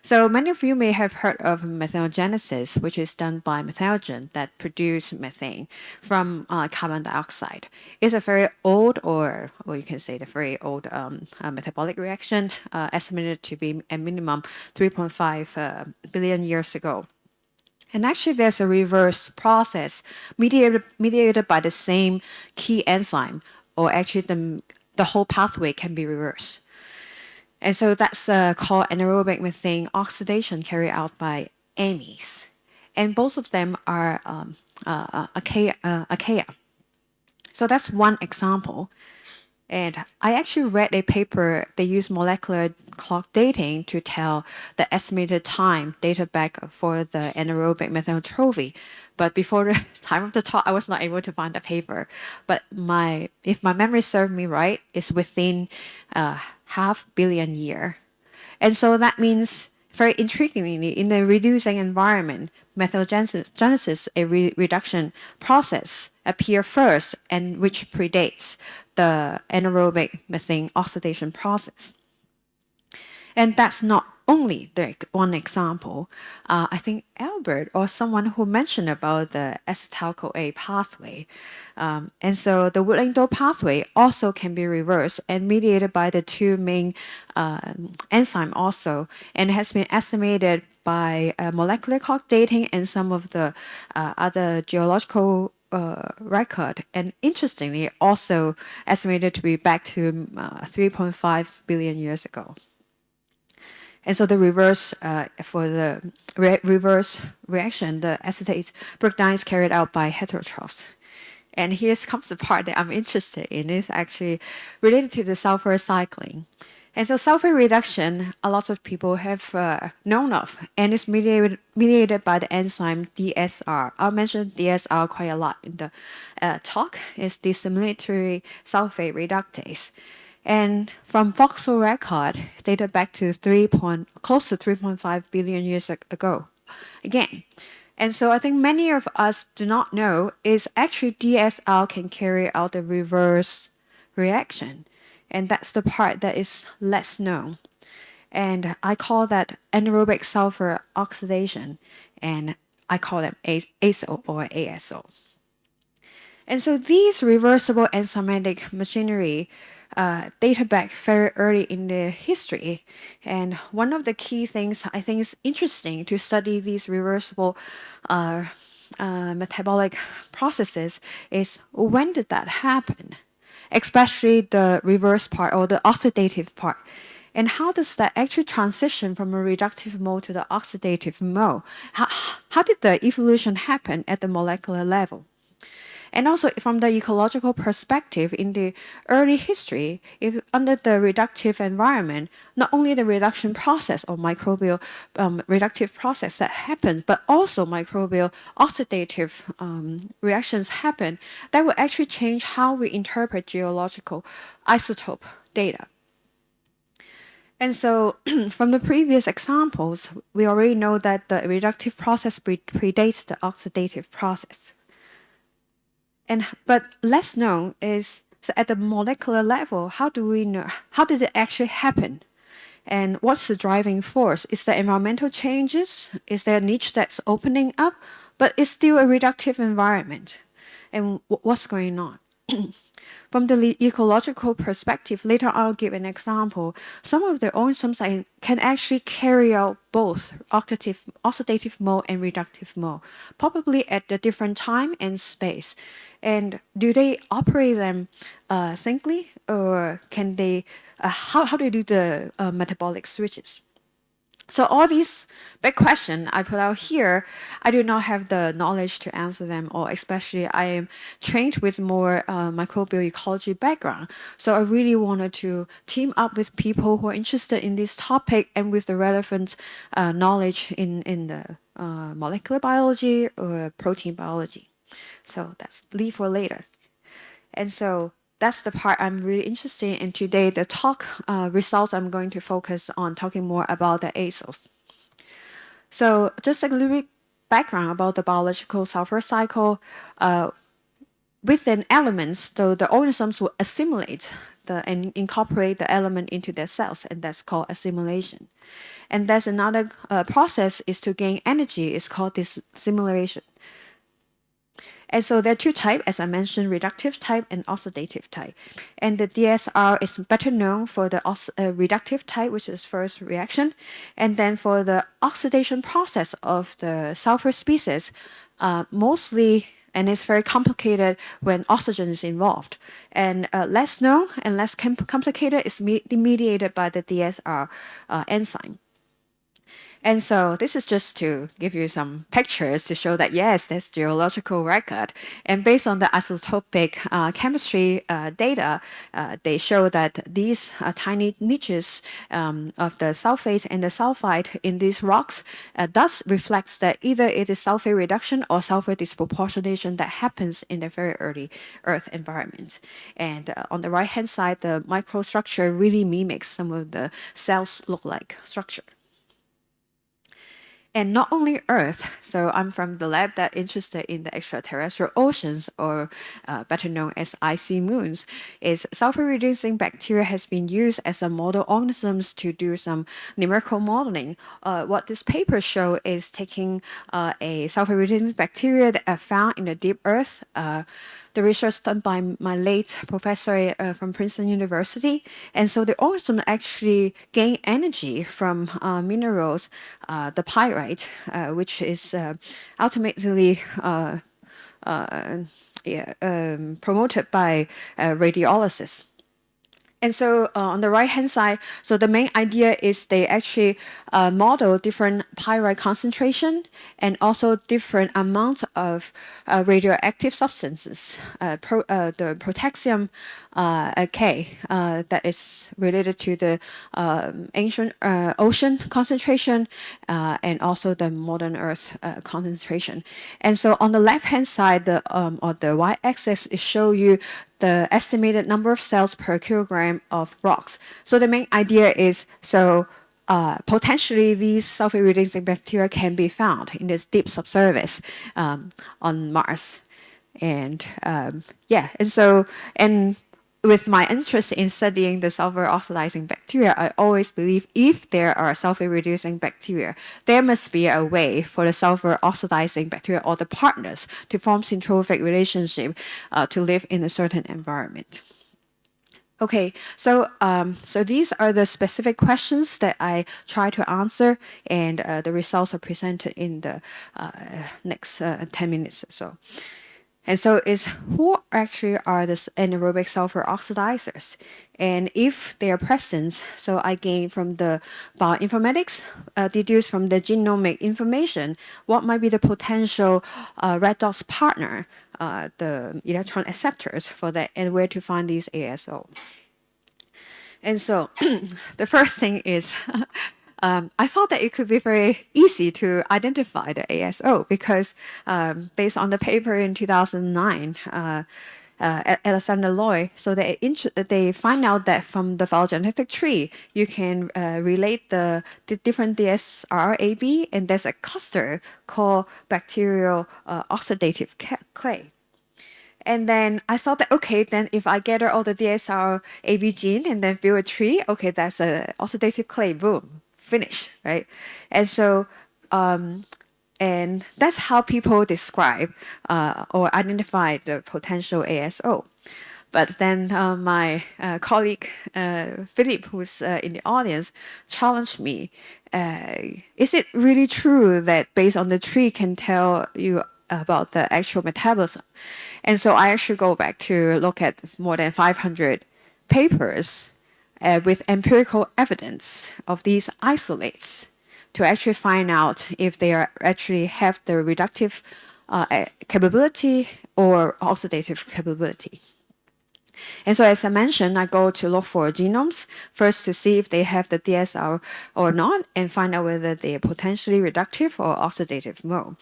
So many of you may have heard of methanogenesis, which is done by methanogen that produce methane from carbon dioxide. It's a very old, or you can say the very old metabolic reaction, estimated to be a minimum 3.5 billion years ago. And actually, there's a reverse process mediated by the same key enzyme, or actually the whole pathway can be reversed. And so that's called anaerobic methane oxidation carried out by amines. And both of them are archaea. So that's one example. And I actually read a paper, they use molecular clock dating to tell the estimated time dated back for the anaerobic methanotrophy. But before the time of the talk, I was not able to find a paper. But if my memory serves me right, it's within half billion year. And so that means, very intriguingly, in the reducing environment, methanogenesis, a reduction process, appear first, and which predates the anaerobic methane oxidation process. And that's not only the one example. I think Albert or someone who mentioned about the acetyl-CoA pathway. And so the Wood-Langdale pathway also can be reversed and mediated by the two main enzymes also, and has been estimated by molecular clock dating and some of the other geological record, and interestingly also estimated to be back to 3.5 billion years ago. And so the reverse, for the reverse reaction, the acetate breakdown is carried out by heterotrophs. And here comes the part that I'm interested in, is actually related to the sulfur cycling. And so sulfur reduction, a lot of people have known of, and it's mediated by the enzyme DSR. I'll mention DSR quite a lot in the talk. It's dissimilatory sulfate reductase. And from fossil record, dated back to close to 3.5 billion years ago. Again, and so I think many of us do not know is actually DSR can carry out the reverse reaction. And that's the part that is less known. And I call that anaerobic sulfur oxidation, and I call them ASO or ASO. And so these reversible enzymatic machinery date back very early in the history. And one of the key things I think is interesting to study these reversible metabolic processes is, when did that happen? Especially the reverse part or the oxidative part. And how does that actually transition from a reductive mode to the oxidative mode? How did the evolution happen at the molecular level? And also from the ecological perspective, in the early history, if under the reductive environment, not only the reduction process or microbial reductive process that happens, but also microbial oxidative reactions happen, that will actually change how we interpret geological isotope data. And so from the previous examples, we already know that the reductive process predates the oxidative process. But less known is, so at the molecular level, how do we know? How did it actually happen? And what's the driving force? Is there environmental changes? Is there a niche that's opening up? But it's still a reductive environment. And what's going on? From the ecological perspective, later I'll give an example. Some of the organisms can actually carry out both oxidative mode and reductive mode, probably at a different time and space. And do they operate them singly, or can they? How do they do the metabolic switches? So all these big questions I put out here, I do not have the knowledge to answer them, or especially I am trained with more microbial ecology background. So I really wanted to team up with people who are interested in this topic and with the relevant knowledge in the molecular biology or protein biology. So that's leave for later. And so that's the part I'm really interested in today. The talk results, I'm going to focus on talking more about the ASOs. So just a little bit background about the biological sulfur cycle. Within elements, though, the organisms will assimilate and incorporate the element into their cells, and that's called assimilation. And there's another process is to gain energy. It's called dissimilation. And so there are two types, as I mentioned, reductive type and oxidative type. And the DSR is better known for the reductive type, which is first reaction. And then for the oxidation process of the sulfur species, mostly, and it's very complicated when oxygen is involved. And less known and less complicated is mediated by the DSR enzyme. And so this is just to give you some pictures to show that, yes, there's geological record. And based on the isotopic chemistry data, they show that these tiny niches of the sulfate and the sulfide in these rocks thus reflects that either it is sulfate reduction or sulfur disproportionation that happens in the very early Earth environment. And on the right-hand side, the microstructure really mimics some of the cells look-like structure. And not only Earth, so I'm from the lab that interested in the extraterrestrial oceans, or better known as icy moons, is sulfur-reducing bacteria has been used as a model organisms to do some numerical modeling. What this paper show is taking a sulfur-reducing bacteria that are found in the deep Earth. The research done by my late professor from Princeton University. And so the organism actually gain energy from minerals, the pyrite, which is ultimately promoted by radiolysis. And so on the right-hand side, so the main idea is they actually model different pyrite concentration and also different amounts of radioactive substances. The potassium K that is related to the ancient ocean concentration and also the modern Earth concentration. And so on the left-hand side, or the y-axis, is show you the estimated number of cells per kilogram of rocks. So the main idea is, so potentially these sulfur-reducing bacteria can be found in this deep subsurface on Mars. And and with my interest in studying the sulfur-oxidizing bacteria, I always believe if there are sulfur-reducing bacteria, there must be a way for the sulfur-oxidizing bacteria or the partners to form syntrophic relationship to live in a certain environment. Okay, so these are the specific questions that I try to answer, and the results are presented in the next 10 minutes or so. And so it's who actually are the anaerobic sulfur oxidizers? And if they are present, so I gain from the bioinformatics, deduce from the genomic information, what might be the potential redox partner, the electron acceptors for that, and where to find these ASO. And so the first thing is, I thought that it could be very easy to identify the ASO because based on the paper in 2009, Alexander Loy, so they find out that from the phylogenetic tree, you can relate the different dsrAB, and there's a cluster called bacterial oxidative clay. And then I thought that, okay, then if I gather all the dsrAB gene and then build a tree, okay, that's a oxidative clay, boom, finish, right? And so, and that's how people describe or identify the potential ASO. But then my colleague, Philip, who's in the audience, challenged me. Is it really true that based on the tree can tell you about the actual metabolism? And so I actually go back to look at more than 500 papers with empirical evidence of these isolates to actually find out if they are actually have the reductive capability or oxidative capability. And so as I mentioned, I go to look for genomes, first to see if they have the DSR or not, and find out whether they are potentially reductive or oxidative mode.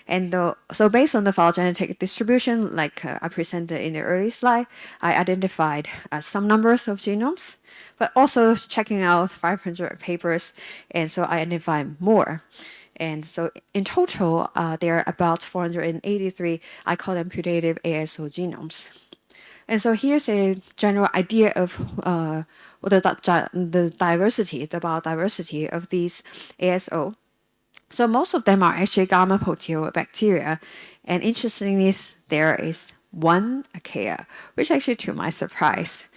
And so based on the phylogenetic distribution, like I presented in the early slide, I identified some numbers of genomes, but also checking out 500 papers, and so I identified more. And so in total, there are about 483, I call them putative ASO genomes. And so here's a general idea of the diversity, the biodiversity of these ASO. So most of them are actually gamma proteobacteria. And interestingly, there is one archaea, which actually to my surprise.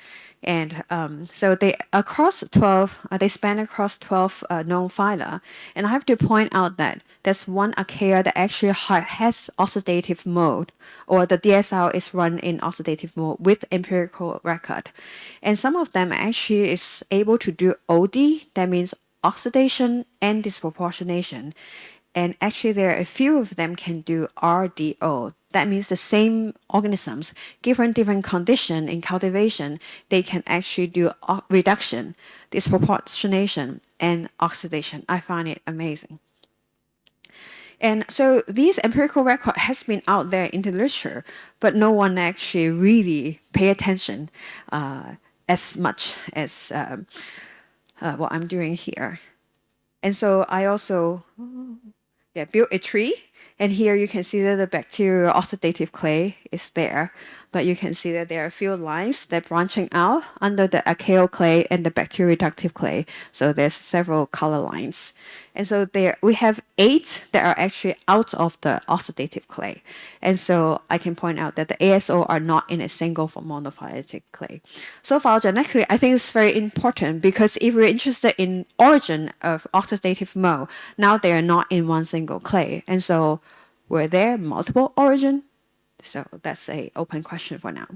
And so they they span across 12 known phyla. And I have to point out that there's one archaea that actually has oxidative mode, or the DSL is run in oxidative mode with empirical record. And some of them actually is able to do OD, that means oxidation and disproportionation. And actually, there are a few of them can do RDO. That means the same organisms, given different condition in cultivation, they can actually do reduction, disproportionation, and oxidation. I find it amazing. And so these empirical record has been out there in the literature, but no one actually really pay attention as much as what I'm doing here. And so I also built a tree. And here you can see that the bacterial oxidative clay is there. But you can see that there are a few lines that branching out under the archaeal clay and the bacterial reductive clay. So there's several color lines. And so there we have 8 that are actually out of the oxidative clay. And so I can point out that the ASO are not in a single monophyletic clay. So phylogenetically, I think it's very important because if we're interested in origin of oxidative mode, now they are not in one single clay. And so were there multiple origin? So that's a open question for now.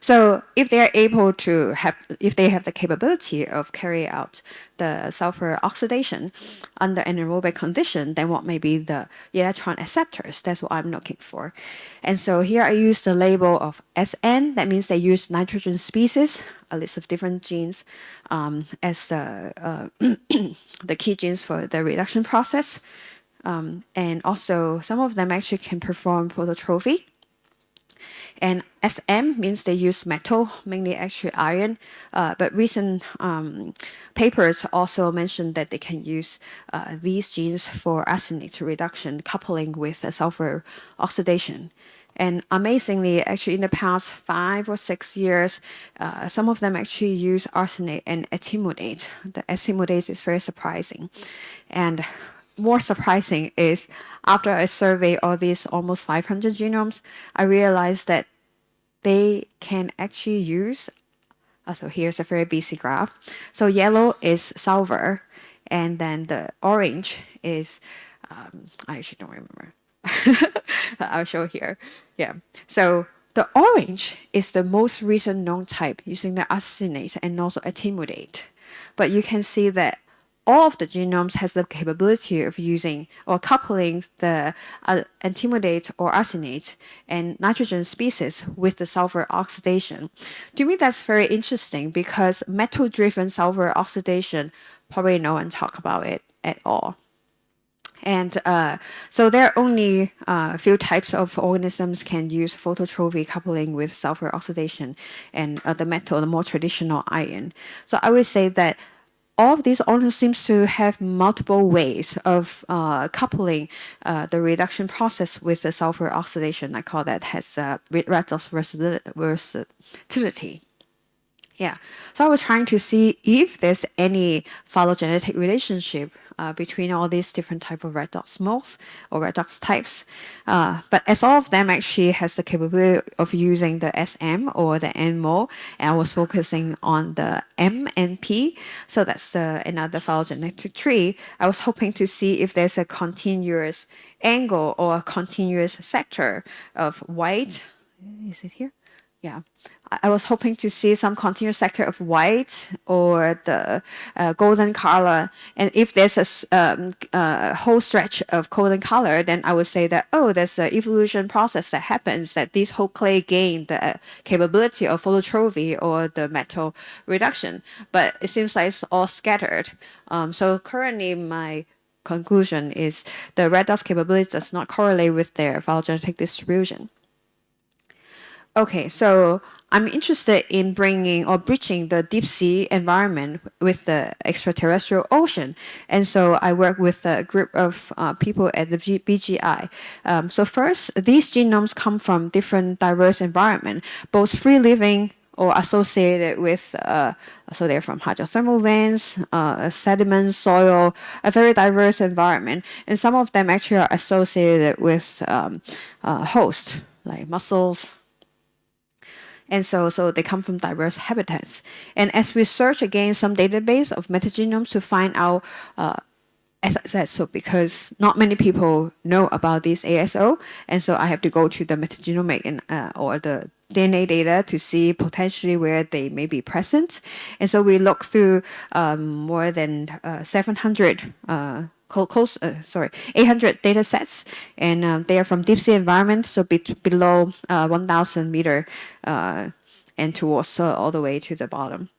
So if they are able to if they have the capability of carry out the sulfur oxidation under anaerobic condition, then what may be the electron acceptors? That's what I'm looking for. And so here I use the label of SN. That means they use nitrogen species, a list of different genes, as the the key genes for the reduction process. And also some of them actually can perform phototrophy. And SM means they use metal, mainly actually iron. But recent papers also mentioned that they can use these genes for arsenate reduction, coupling with sulfur oxidation. And amazingly, actually, in the past 5 or 6 years, some of them actually use arsenate and etimidate. The etimidate is very surprising. And more surprising is after I survey all these almost 500 genomes, I realized that they can actually use, so here's a very busy graph. So yellow is sulfur, and then the orange is, I actually don't remember. I'll show here. Yeah. So the orange is the most recent known type using the arsenate and also etimidate. But you can see that all of the genomes has the capability of using or coupling the etimidate or arsenate and nitrogen species with the sulfur oxidation. To me, that's very interesting because metal-driven sulfur oxidation, probably no one talk about it at all. And so there are only a few types of organisms can use phototrophy coupling with sulfur oxidation and the metal, the more traditional iron. So I would say that all of these also seems to have multiple ways of coupling the reduction process with the sulfur oxidation. I call that has redox versatility. Yeah, so I was trying to see if there's any phylogenetic relationship between all these different type of redox modes or redox types. But as all of them actually has the capability of using the SM or the N mode, and I was focusing on the M and P, so that's another phylogenetic tree. I was hoping to see if there's a continuous angle or a continuous sector of white. Is it here? Yeah, I was hoping to see some continuous sector of white or the golden color. And if there's a whole stretch of golden color, then I would say that, oh, there's an evolution process that happens that this whole clay gained the capability of phototrophy or the metal reduction. But it seems like it's all scattered. So currently my conclusion is the redox capability does not correlate with their phylogenetic distribution. Okay, so I'm interested in bringing or bridging the deep sea environment with the extraterrestrial ocean. And so I work with a group of people at the BGI. So first, these genomes come from different diverse environment, both free living or associated with, so they're from hydrothermal vents, sediments, soil, a very diverse environment. And some of them actually are associated with hosts, like mussels, and so they come from diverse habitats. And as we search against some database of metagenomes to find out, as I said, so because not many people know about this ASO, and so I have to go to the metagenomic and or the DNA data to see potentially where they may be present. And so we look through more than 700 800 data sets, and they are from deep sea environments, so below 1,000 meter and towards all the way to the bottom.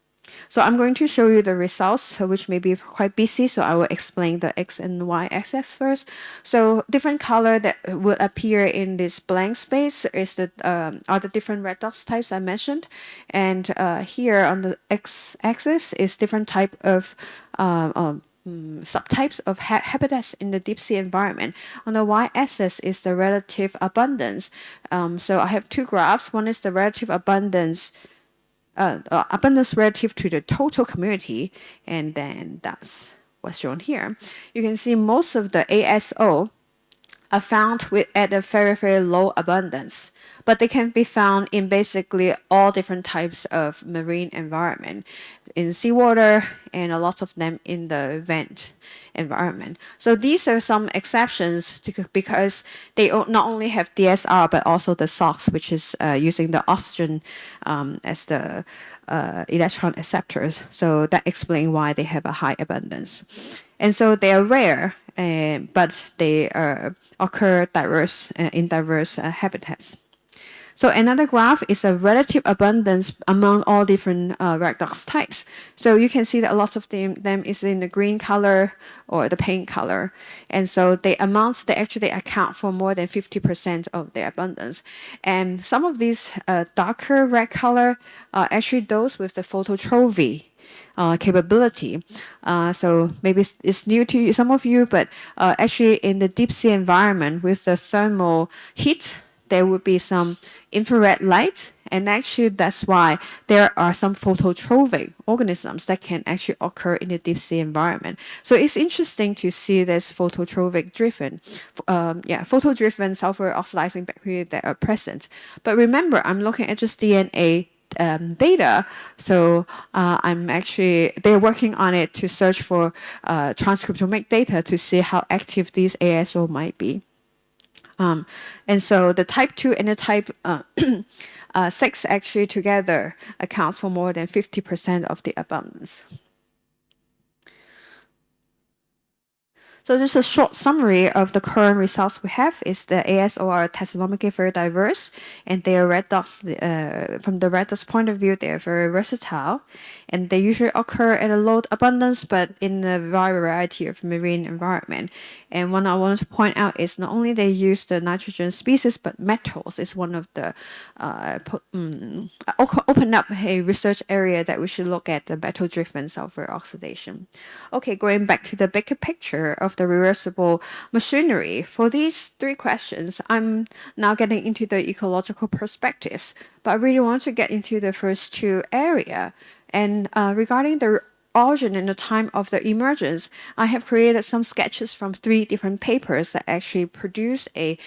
So I'm going to show you the results, which may be quite busy, so I will explain the X and Y axis first. So different color that will appear in this blank space is the are the different redox types I mentioned. And here on the X axis is different type of subtypes of habitats in the deep sea environment. On the y-axis is the relative abundance. So I have two graphs. One is the relative abundance relative to the total community, and then that's what's shown here. You can see most of the ASO are found at a very, very low abundance, but they can be found in basically all different types of marine environment, in seawater, and a lot of them in the vent environment. So these are some exceptions because they not only have DSR, but also the SOx, which is using the oxygen as the electron acceptors. So that explains why they have a high abundance. And so they are rare, but they occur in diverse habitats. So another graph is a relative abundance among all different redox types. So you can see that a lot of them is in the green color or the pink color. And so they actually account for more than 50% of the abundance. And some of these darker red color are actually those with the phototrophy capability. So maybe it's new to some of you, but actually in the deep sea environment with the thermal heat, there would be some infrared light, and actually that's why there are some phototrophic organisms that can actually occur in the deep sea environment. So it's interesting to see this photo-driven sulfur-oxidizing bacteria that are present. But remember, I'm looking at just DNA data. So they're working on it to search for transcriptomic data to see how active these ASO might be. And so the type 2 and the type 6 actually together accounts for more than 50% of the abundance. So just a short summary of the current results we have is the ASO are taxonomically very diverse, and they are redox, from the redox point of view, they are very versatile, and they usually occur at a low abundance, but in a variety of marine environment. And one I want to point out is not only they use the nitrogen species, but metals is one of the open up a research area that we should look at, the metal-driven sulfur oxidation. Okay, going back to the bigger picture of the reversible machinery. For these three questions, I'm now getting into the ecological perspectives, but I really want to get into the first two area. And regarding the origin and the time of the emergence, I have created some sketches from three different papers that actually produce a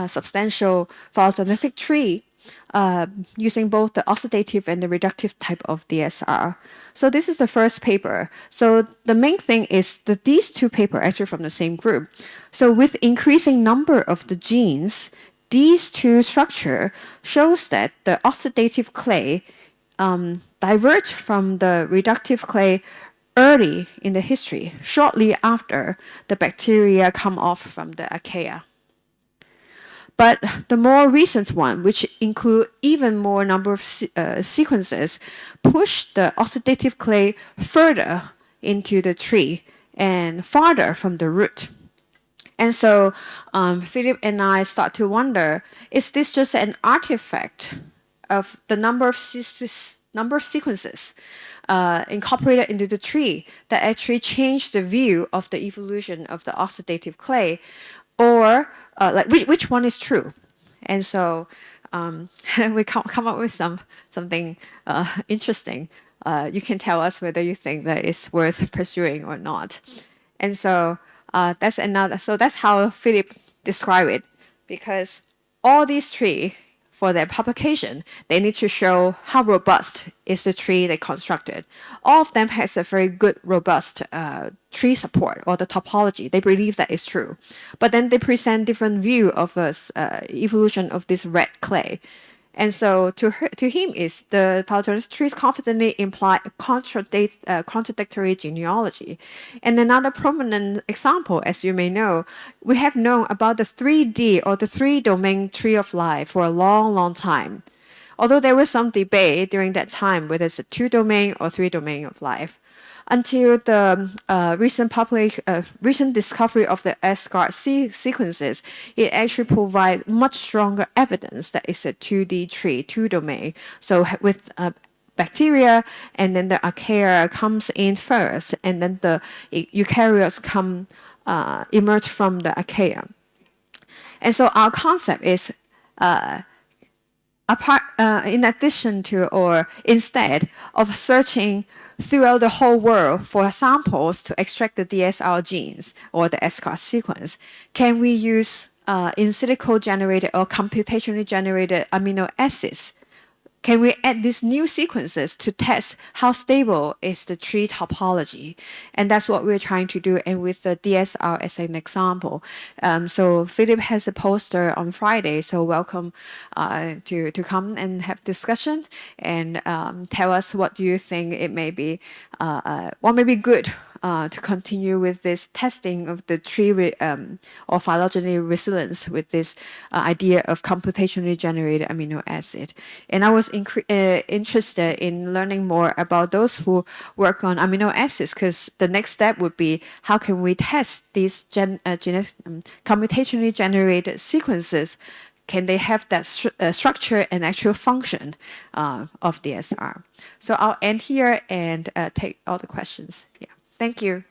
substantial phylogenetic tree using both the oxidative and the reductive type of DSR. So this is the first paper. So the main thing is that these two papers are actually from the same group. So with increasing number of the genes, these two structure shows that the oxidative clay diverge from the reductive clay early in the history, shortly after the bacteria come off from the archaea. But the more recent one, which include even more number of sequences, push the oxidative clay further into the tree and farther from the root. And so Philip and I start to wonder, is this just an artifact of the number of sequences incorporated into the tree that actually change the view of the evolution of the oxidative clay, or like which one is true. And so we come up with something interesting. You can tell us whether you think that it's worth pursuing or not. And so that's another. So that's how Philip described it, because all these three, for their publication, they need to show how robust is the tree they constructed. All of them has a very good, robust tree support, or the topology. They believe that is true. But then they present different view of evolution of this red clay. And so to him is the paleontologist trees confidently imply a contradictory genealogy. And another prominent example, as you may know, we have known about the 3D or the three-domain tree of life for a long, long time. Although there was some debate during that time whether it's a two-domain or three-domain of life, until the recent discovery of the ESCAR sequences, it actually provides much stronger evidence that it's a 2D tree, two-domain. So with bacteria, and then the archaea comes in first, and then the eukaryotes emerge from the archaea. And so our concept is in addition to, or instead of searching throughout the whole world for samples to extract the dsRAB genes or the ESCAR sequence, can we use in silico generated or computationally generated amino acids? Can we add these new sequences to test how stable is the tree topology? And that's what we're trying to do, and with the dsR as an example. So Philip has a poster on Friday, so welcome to come and have discussion and tell us what do you think it may be, what may be good to continue with this testing of the tree or phylogeny resilience with this idea of computationally generated amino acid. And I was interested in learning more about those who work on amino acids, because the next step would be how can we test these computationally generated sequences. Can they have that structure and actual function of DSR? So I'll end here and take all the questions. Yeah. Thank you.